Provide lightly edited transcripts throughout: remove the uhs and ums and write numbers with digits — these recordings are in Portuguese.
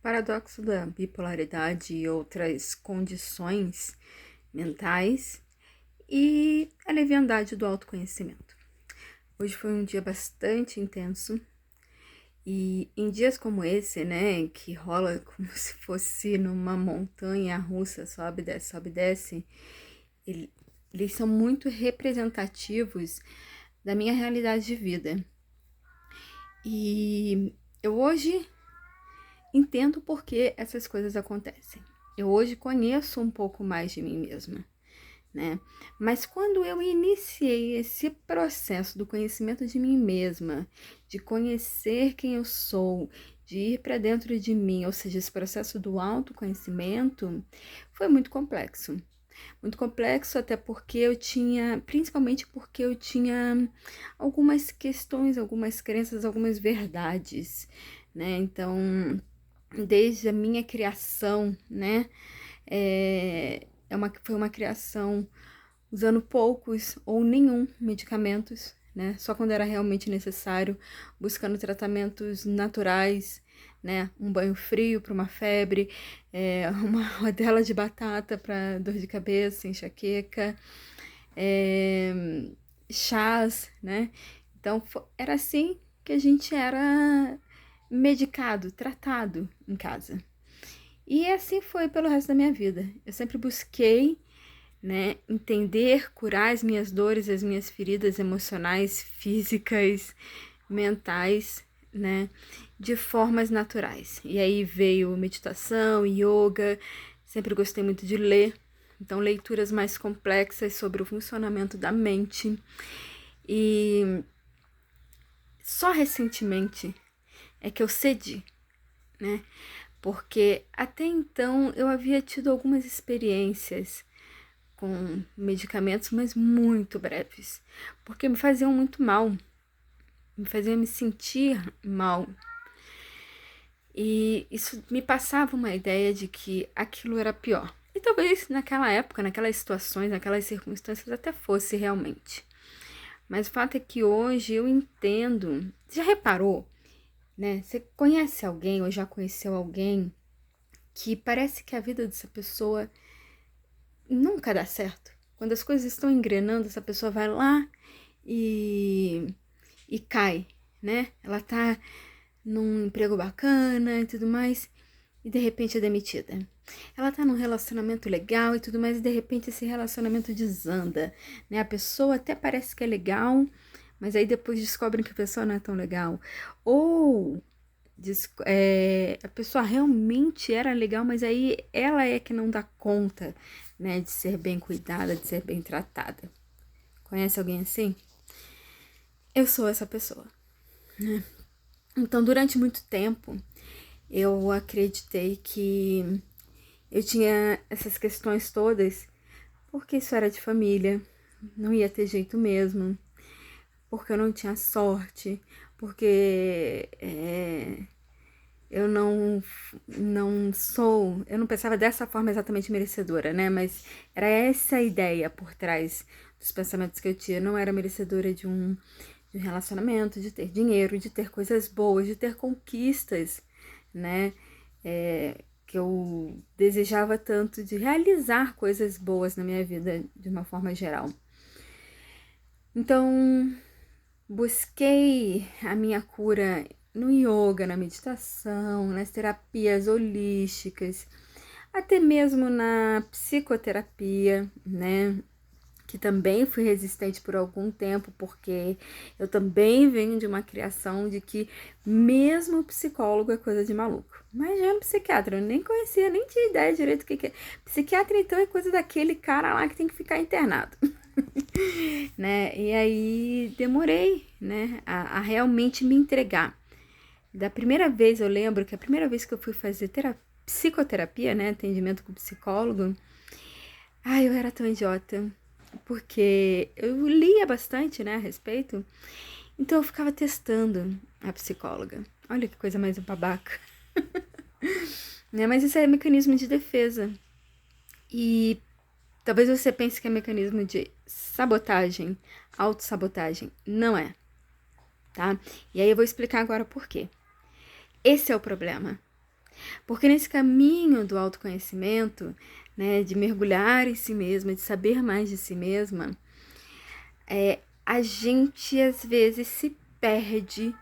paradoxo da bipolaridade e outras condições mentais e a leviandade do autoconhecimento. Hoje foi um dia bastante intenso e em dias como esse, né, que rola como se fosse numa montanha russa, sobe, desce, eles são muito representativos da minha realidade de vida. E eu hoje entendo por que essas coisas acontecem. Eu hoje conheço um pouco mais de mim mesma, né? Mas quando eu iniciei esse processo do conhecimento de mim mesma, de conhecer quem eu sou, de ir para dentro de mim, ou seja, esse processo do autoconhecimento, foi muito complexo. Muito complexo até porque principalmente porque eu tinha algumas questões, algumas crenças, algumas verdades, né? Então, desde a minha criação, né? Foi uma criação usando poucos ou nenhum medicamentos, né? Só quando era realmente necessário, buscando tratamentos naturais, né? Um banho frio para uma febre, uma rodela de batata para dor de cabeça, enxaqueca, chás, né? Então era assim que a gente era medicado, tratado em casa. E assim foi pelo resto da minha vida. Eu sempre busquei, né, entender, curar as minhas dores, as minhas feridas emocionais, físicas, mentais, né, de formas naturais. E aí veio meditação, yoga, sempre gostei muito de ler, então leituras mais complexas sobre o funcionamento da mente. E só recentemente é que eu cedi, né? Porque até então eu havia tido algumas experiências com medicamentos, mas muito breves, porque me faziam muito mal, me faziam me sentir mal. E isso me passava uma ideia de que aquilo era pior. E talvez naquela época, naquelas situações, naquelas circunstâncias até fosse realmente. Mas o fato é que hoje eu entendo. Já reparou, né? Você conhece alguém ou já conheceu alguém que parece que a vida dessa pessoa nunca dá certo? Quando as coisas estão engrenando, essa pessoa vai lá e cai, né? Ela tá num emprego bacana e tudo mais, e de repente é demitida. Ela tá num relacionamento legal e tudo mais, e de repente esse relacionamento desanda, né? A pessoa até parece que é legal, mas aí depois descobrem que a pessoa não é tão legal. Ou a pessoa realmente era legal, mas aí ela é que não dá conta, né, de ser bem cuidada, de ser bem tratada. Conhece alguém assim? Eu sou essa pessoa, né? Então, durante muito tempo, eu acreditei que eu tinha essas questões todas porque isso era de família, não ia ter jeito mesmo, porque eu não tinha sorte, porque eu eu não pensava dessa forma exatamente merecedora, né? Mas era essa a ideia por trás dos pensamentos que eu tinha. Eu não era merecedora de um relacionamento, de ter dinheiro, de ter coisas boas, de ter conquistas, né? Que eu desejava tanto de realizar coisas boas na minha vida de uma forma geral. Então, busquei a minha cura no yoga, na meditação, nas terapias holísticas, até mesmo na psicoterapia, né? Que também fui resistente por algum tempo, porque eu também venho de uma criação de que mesmo psicólogo é coisa de maluco. Imagina psiquiatra, eu nem conhecia, nem tinha ideia direito do que é. Psiquiatra, então, é coisa daquele cara lá que tem que ficar internado. Né? E aí demorei, né, a realmente me entregar. Da primeira vez, eu lembro que a primeira vez que eu fui fazer psicoterapia, né, atendimento com psicólogo, eu era tão idiota, porque eu lia bastante, né, a respeito, então eu ficava testando a psicóloga. Olha que coisa mais babaca. Né, mas isso é mecanismo de defesa. E talvez você pense que é mecanismo de sabotagem, autossabotagem. Não é, tá? E aí eu vou explicar agora por quê. Esse é o problema. Porque nesse caminho do autoconhecimento, né, de mergulhar em si mesma, de saber mais de si mesma, a gente às vezes se perde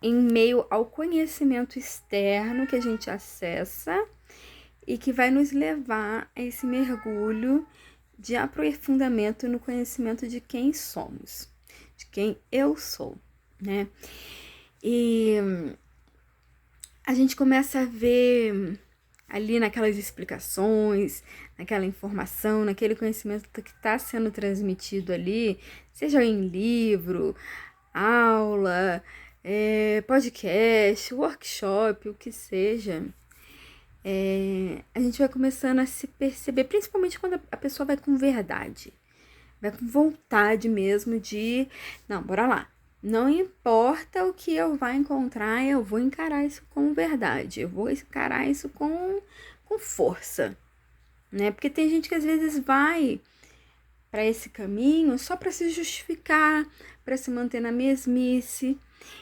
em meio ao conhecimento externo que a gente acessa e que vai nos levar a esse mergulho de aprofundamento no conhecimento de quem somos, de quem eu sou, né? E a gente começa a ver ali naquelas explicações, naquela informação, naquele conhecimento que está sendo transmitido ali, seja em livro, aula, podcast, workshop, o que seja, a gente vai começando a se perceber, principalmente quando a pessoa vai com verdade, vai com vontade mesmo de, não, bora lá. Não importa o que eu vá encontrar, eu vou encarar isso com verdade, eu vou encarar isso com força, né? Porque tem gente que às vezes vai para esse caminho só para se justificar, para se manter na mesmice,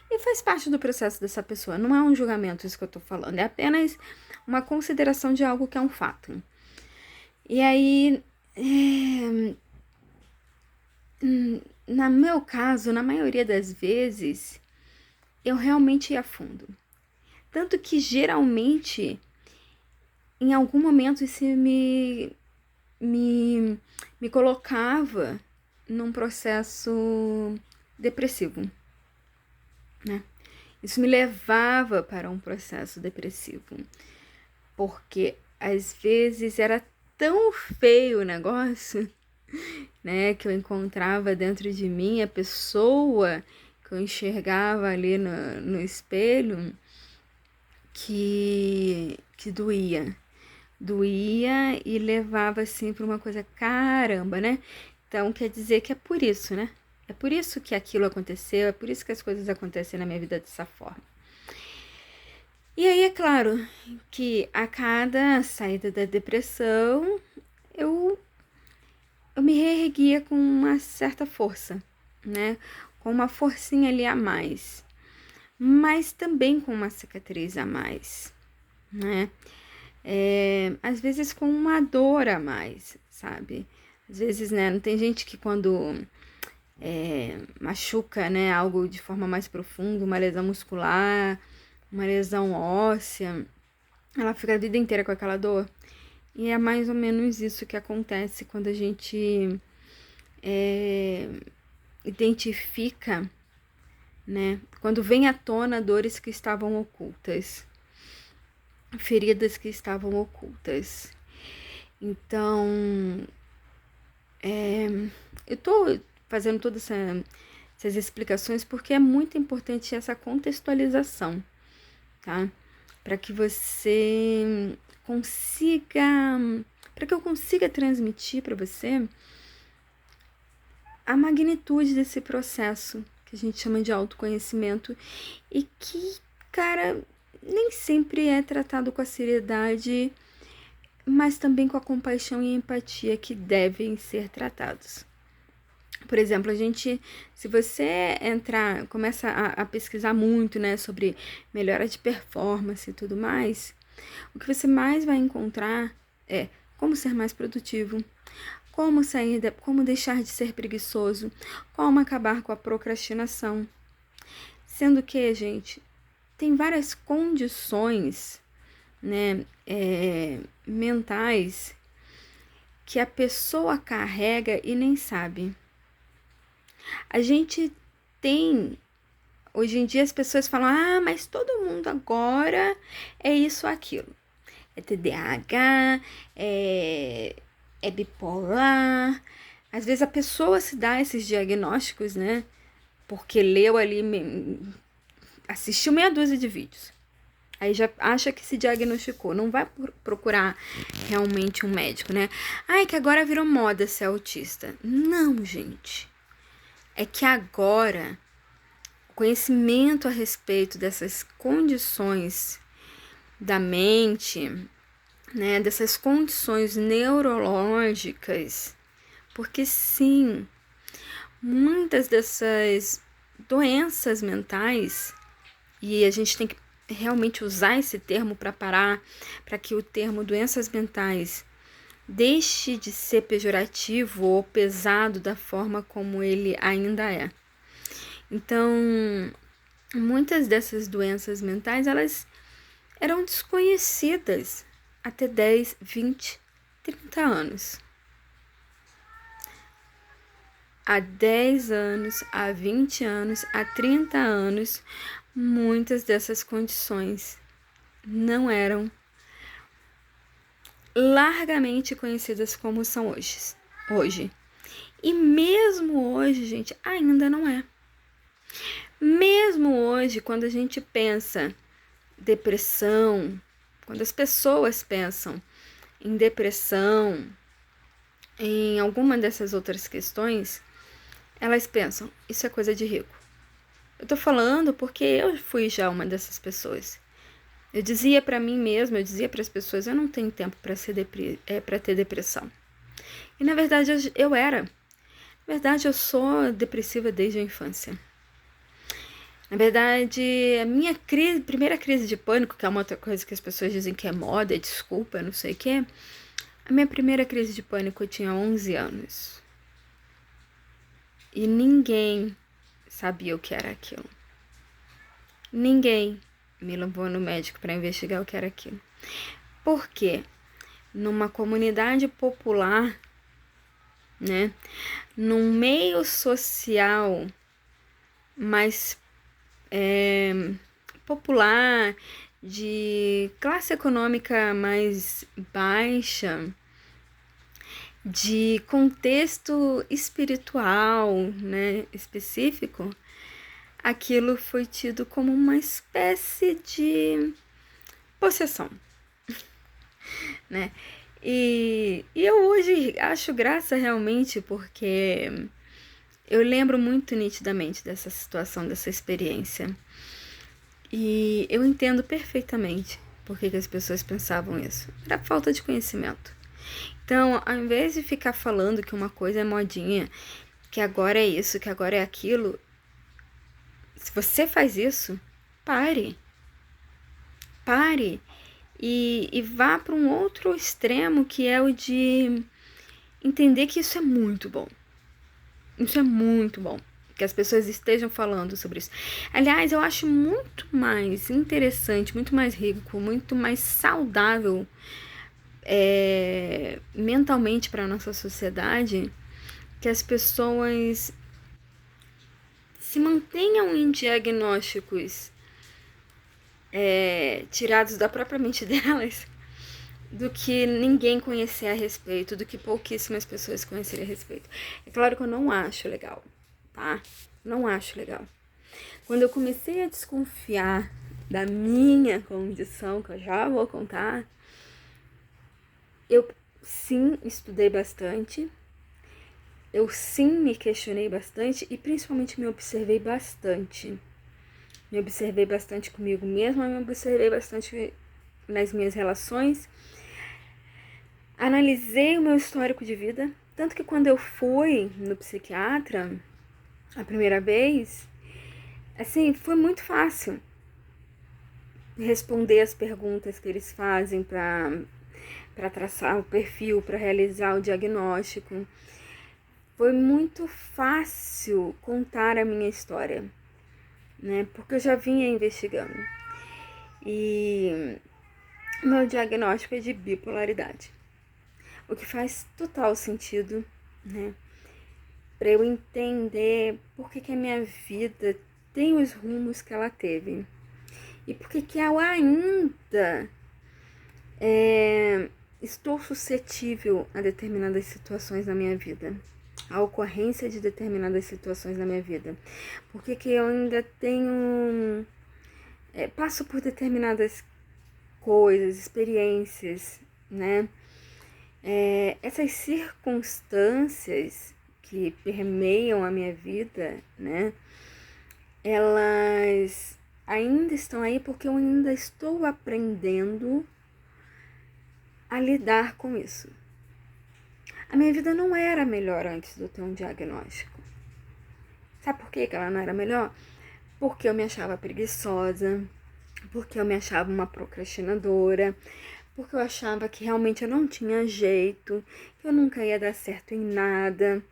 e faz parte do processo dessa pessoa. Não é um julgamento isso que eu tô falando, é apenas uma consideração de algo que é um fato. E aí, no meu caso, na maioria das vezes, eu realmente ia a fundo. Tanto que, geralmente, em algum momento, isso me colocava num processo depressivo, né? Isso me levava para um processo depressivo, porque às vezes era tão feio o negócio, né, que eu encontrava dentro de mim, a pessoa que eu enxergava ali no espelho, que doía. Doía e levava assim para uma coisa, caramba, né? Então quer dizer que é por isso, né? É por isso que aquilo aconteceu, é por isso que as coisas acontecem na minha vida dessa forma. E aí é claro que a cada saída da depressão, eu me reerguia com uma certa força, né? Com uma forcinha ali a mais, mas também com uma cicatriz a mais, né? Às vezes com uma dor a mais, sabe? Às vezes, né, não tem gente que quando machuca, né, algo de forma mais profunda, uma lesão muscular, uma lesão óssea, ela fica a vida inteira com aquela dor. E é mais ou menos isso que acontece quando a gente identifica, né, quando vem à tona dores que estavam ocultas, feridas que estavam ocultas. Então, eu tô fazendo todas essas explicações porque é muito importante essa contextualização, tá? Para que você consiga, para que eu consiga transmitir para você a magnitude desse processo que a gente chama de autoconhecimento e que, cara, nem sempre é tratado com a seriedade, mas também com a compaixão e a empatia que devem ser tratados. Por exemplo, se você começa a pesquisar muito, né, sobre melhora de performance e tudo mais, o que você mais vai encontrar é como ser mais produtivo, como deixar de ser preguiçoso, como acabar com a procrastinação. Sendo que, gente, tem várias condições, né, mentais que a pessoa carrega e nem sabe. A gente tem, hoje em dia as pessoas falam, mas todo mundo agora é isso ou aquilo. É TDAH, é bipolar. Às vezes a pessoa se dá esses diagnósticos, né? Porque leu ali, assistiu meia dúzia de vídeos. Aí já acha que se diagnosticou. Não vai procurar realmente um médico, né? Que agora virou moda ser autista. Não, gente. É que agora o conhecimento a respeito dessas condições da mente, né, dessas condições neurológicas, porque sim, muitas dessas doenças mentais, e a gente tem que realmente usar esse termo para parar, para que o termo doenças mentais deixe de ser pejorativo ou pesado da forma como ele ainda é. Então, muitas dessas doenças mentais, elas eram desconhecidas até 10, 20, 30 anos. Há 10 anos, há 20 anos, há 30 anos, muitas dessas condições não eram largamente conhecidas como são hoje. E mesmo hoje, gente, ainda não é. Mesmo hoje, quando a gente pensa depressão, quando as pessoas pensam em depressão, em alguma dessas outras questões, elas pensam, isso é coisa de rico. Eu tô falando porque eu fui já uma dessas pessoas. Eu dizia para mim mesma, eu dizia para as pessoas, eu não tenho tempo para ter depressão. E na verdade eu era. Na verdade eu sou depressiva desde a infância. Na verdade, a minha primeira crise de pânico, que é uma outra coisa que as pessoas dizem que é moda, é desculpa, não sei o quê. A minha primeira crise de pânico eu tinha 11 anos. E ninguém sabia o que era aquilo. Ninguém me levou no médico para investigar o que era aquilo. Por quê? Numa comunidade popular, né? Num meio social mais popular, de classe econômica mais baixa, de contexto espiritual, né, específico, aquilo foi tido como uma espécie de possessão, né? E eu hoje acho graça realmente porque eu lembro muito nitidamente dessa situação, dessa experiência. E eu entendo perfeitamente por que as pessoas pensavam isso. Era falta de conhecimento. Então, ao invés de ficar falando que uma coisa é modinha, que agora é isso, que agora é aquilo, se você faz isso, pare. Pare e vá para um outro extremo, que é o de entender que isso é muito bom. Isso é muito bom, que as pessoas estejam falando sobre isso. Aliás, eu acho muito mais interessante, muito mais rico, muito mais saudável mentalmente para a nossa sociedade que as pessoas se mantenham em diagnósticos tirados da própria mente delas, do que ninguém conhecer a respeito, do que pouquíssimas pessoas conhecerem a respeito. É claro que eu não acho legal, tá? Não acho legal. Quando eu comecei a desconfiar da minha condição, que eu já vou contar, eu sim estudei bastante, eu sim me questionei bastante e principalmente me observei bastante. Me observei bastante comigo mesma, me observei bastante nas minhas relações. Analisei o meu histórico de vida, tanto que quando eu fui no psiquiatra a primeira vez, assim, foi muito fácil responder as perguntas que eles fazem para traçar o perfil, para realizar o diagnóstico. Foi muito fácil contar a minha história, né? Porque eu já vinha investigando. E meu diagnóstico é de bipolaridade. O que faz total sentido, né? Para eu entender por que a minha vida tem os rumos que ela teve. E por que eu ainda estou suscetível a determinadas situações na minha vida. A ocorrência de determinadas situações na minha vida. Por que eu ainda tenho... passo por determinadas coisas, experiências, né? Essas circunstâncias que permeiam a minha vida, né? Elas ainda estão aí porque eu ainda estou aprendendo a lidar com isso. A minha vida não era melhor antes de eu ter um diagnóstico. Sabe por que ela não era melhor? Porque eu me achava preguiçosa, porque eu me achava uma procrastinadora, porque eu achava que realmente eu não tinha jeito, que eu nunca ia dar certo em nada,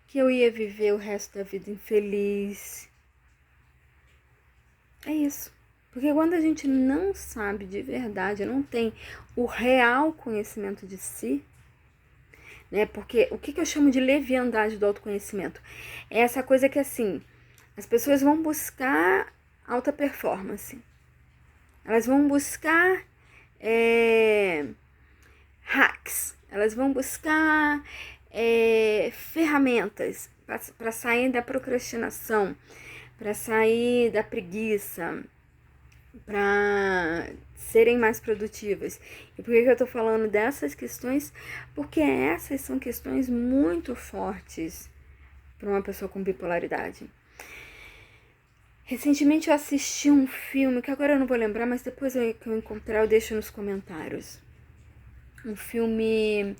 que eu ia viver o resto da vida infeliz. É isso. Porque quando a gente não sabe de verdade, não tem o real conhecimento de si, né? Porque o que eu chamo de leviandade do autoconhecimento? É essa coisa que, assim, as pessoas vão buscar alta performance. Elas vão buscar hacks. Elas vão buscar ferramentas para sair da procrastinação, para sair da preguiça, para serem mais produtivas. E por que eu tô falando dessas questões? Porque essas são questões muito fortes para uma pessoa com bipolaridade. Recentemente eu assisti um filme, que agora eu não vou lembrar, mas depois que eu encontrar eu deixo nos comentários. Um filme...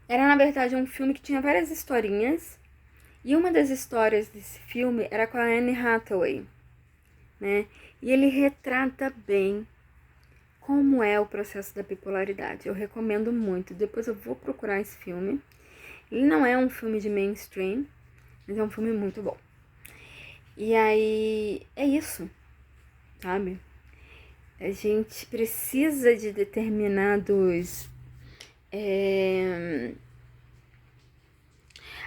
Era, na verdade, um filme que tinha várias historinhas. E uma das histórias desse filme era com a Anne Hathaway, né? E ele retrata bem como é o processo da bipolaridade. Eu recomendo muito. Depois eu vou procurar esse filme. Ele não é um filme de mainstream, mas é um filme muito bom. E aí, é isso, sabe? A gente precisa de determinados...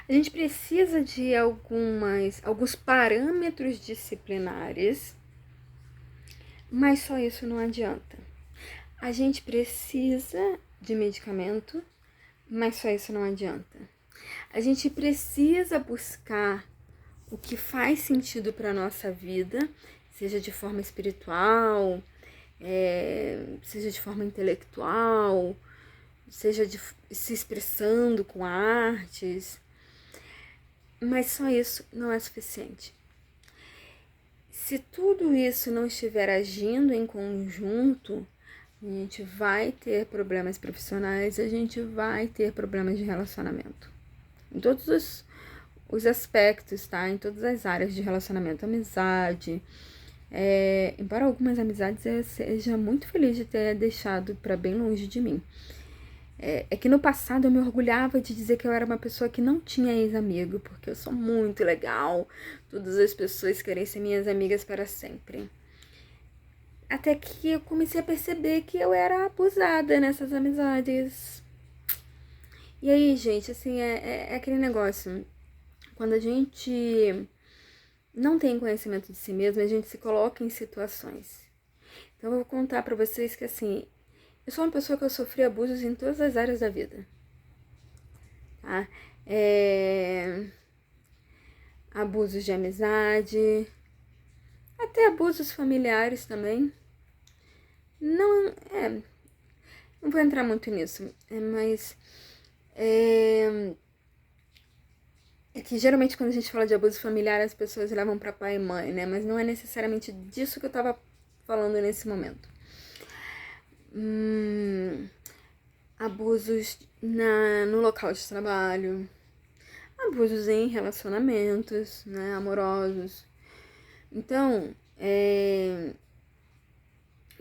A gente precisa de alguns parâmetros disciplinares, mas só isso não adianta. A gente precisa de medicamento, mas só isso não adianta. A gente precisa buscar o que faz sentido para a nossa vida, seja de forma espiritual, seja de forma intelectual, seja se expressando com artes, mas só isso não é suficiente. Se tudo isso não estiver agindo em conjunto, a gente vai ter problemas profissionais, a gente vai ter problemas de relacionamento. Em todos os aspectos, tá? Em todas as áreas de relacionamento, amizade. Embora algumas amizades eu seja muito feliz de ter deixado para bem longe de mim. É que no passado eu me orgulhava de dizer que eu era uma pessoa que não tinha ex-amigo, porque eu sou muito legal, todas as pessoas querem ser minhas amigas para sempre. Até que eu comecei a perceber que eu era abusada nessas amizades. E aí, gente, assim, é aquele negócio, quando a gente não tem conhecimento de si mesmo, a gente se coloca em situações. Então eu vou contar pra vocês que, assim, eu sou uma pessoa que eu sofri abusos em todas as áreas da vida, tá? Abusos de amizade, até abusos familiares também. Não vou entrar muito nisso, mas é que geralmente quando a gente fala de abuso familiar as pessoas levam pra pai e mãe, né? Mas não é necessariamente disso que eu tava falando nesse momento. Abusos no local de trabalho, abusos em relacionamentos, né, amorosos. Então,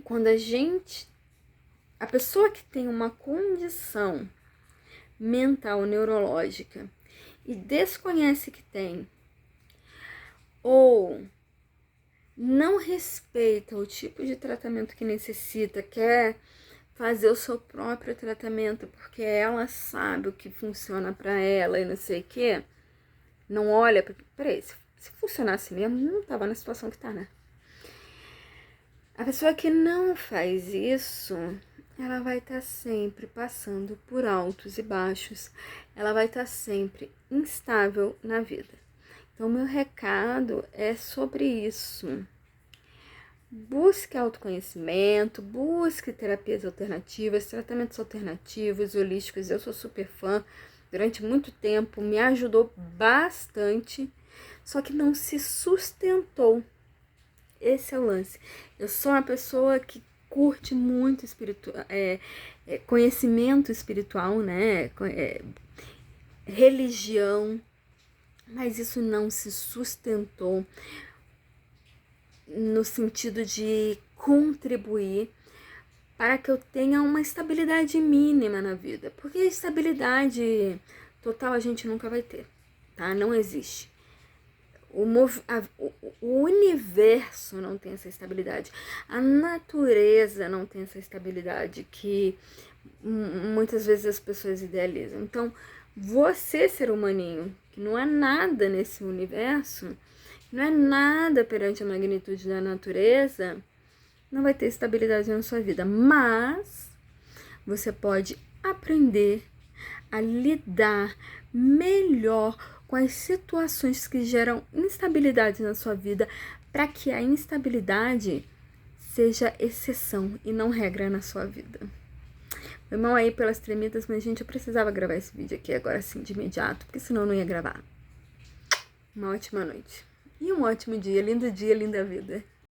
quando a pessoa que tem uma condição mental, neurológica, e desconhece que tem, ou não respeita o tipo de tratamento que necessita, quer fazer o seu próprio tratamento porque ela sabe o que funciona pra ela e não sei o que, não olha pra... Peraí, se funcionasse mesmo, não tava na situação que tá, né? A pessoa que não faz isso, ela vai estar sempre passando por altos e baixos, ela vai estar sempre instável na vida. Então, meu recado é sobre isso. Busque autoconhecimento, busque terapias alternativas, tratamentos alternativos, holísticos. Eu sou super fã, durante muito tempo me ajudou bastante, só que não se sustentou. Esse é o lance. Eu sou uma pessoa que curte muito conhecimento espiritual, né? Religião, mas isso não se sustentou no sentido de contribuir para que eu tenha uma estabilidade mínima na vida. Porque estabilidade total a gente nunca vai ter, tá? Não existe. O universo não tem essa estabilidade. A natureza não tem essa estabilidade que muitas vezes as pessoas idealizam. Então, você, ser humaninho, que não é nada nesse universo, não é nada perante a magnitude da natureza, não vai ter estabilidade na sua vida. Mas você pode aprender a lidar melhor com as situações que geram instabilidade na sua vida, para que a instabilidade seja exceção e não regra na sua vida. Foi mal aí pelas tremidas, mas gente, eu precisava gravar esse vídeo aqui agora assim de imediato, porque senão eu não ia gravar. Uma ótima noite e um ótimo dia, linda vida.